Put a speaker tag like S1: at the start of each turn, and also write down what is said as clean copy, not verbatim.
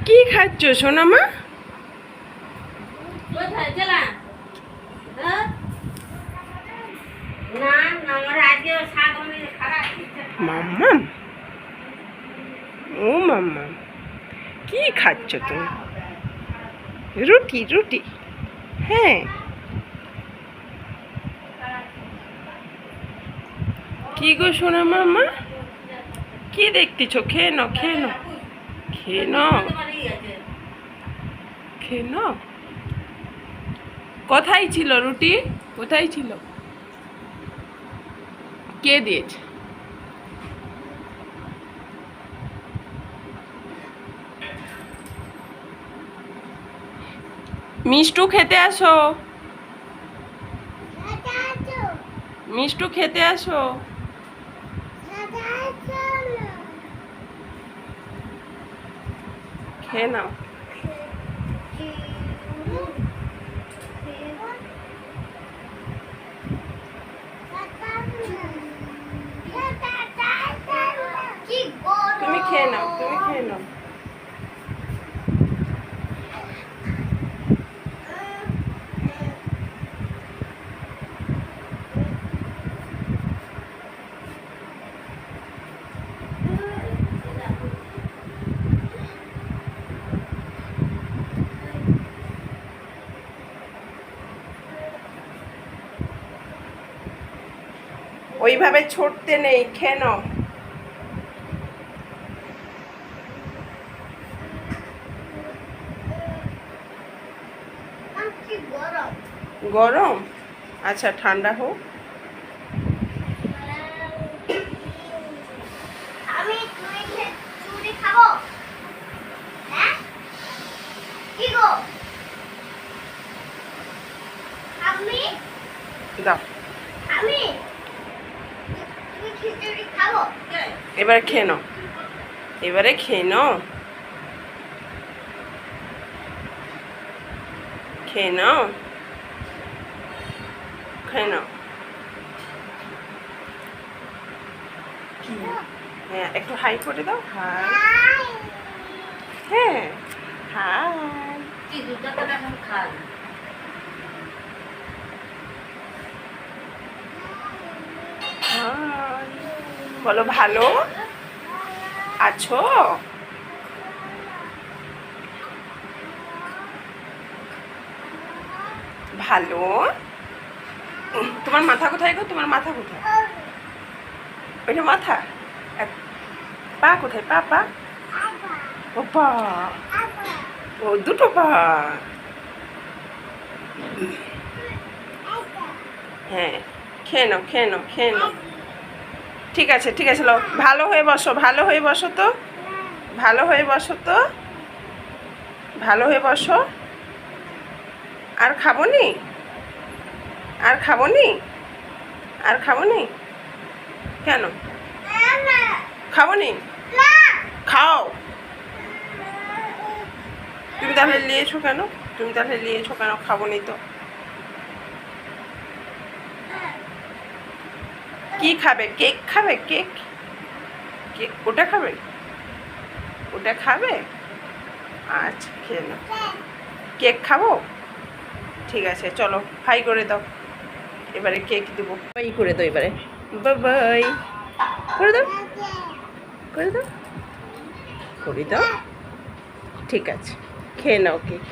S1: কি খাচ্ছ সোনামা? মাম্মাম, ও মাম্মাম, কি খাচ্ছ তুমি? রুটি রুটি, হ্যাঁ। কি গো সোনা মাম্মা, কি দেখতেছ? খেয়ে নাও খেয়ে নাও খেয়ে নাও খেয়ে নাও। কোথায় ছিল রুটি? কোথায় ছিল? কে দিয়েছে? মিষ্টু খেতে আসো, মিষ্টু খেতে আসো। খেয়ে নাও। তুমি খেয়ে নাও, তুমি খেয়ে নাও। ওইভাবে ছড়তে নেই, খেয়ে নাও। গরম? আচ্ছা ঠান্ডা হোক। দাও, এবার খেয়ে নাও, এবারে খেয়ে নাও, খেয়ে নাও, খেয়ে নাও। হ্যাঁ একটু হাই করে দাও, হাই। হ্যাঁ হাই। হাই বলো, ভালো আছো? ভালো। তোমার মাথা কোথায় গো? তোমার মাথা কোথায়? ওইটা মাথা? পা কোথায়? পা পা, ও পা, ও দুটো পা। হ্যাঁ খেয়ে নাও খেয়ে নাও খেয়ে নাও। ঠিক আছে ঠিক আছে, লো ভালো হয়ে বসো, ভালো হয়ে বসো তো, ভালো হয়ে বসো তো, ভালো হয়ে বসো। আর খাবো নি, আর খাবো নি, আর খাবো নি। কেন খাবো নি? খাও। তুমি তাহলে নিয়েছো কেন? তুমি তাহলে নিয়েছো কেন? খাবো নি তো। কি খাবে? কেক খাবে? কেক, কেক ওটা খাবে? ওটা খাবে? আচ্ছা খেয়ে নাও। কেক খাবো? ঠিক আছে চলো হাই করে দাও, এবারে কেক দেবো। বাই করে দাও এবারে, বাই করে দাও, করে দাও, করে দাও। ঠিক আছে খেয়ে নাও কেক।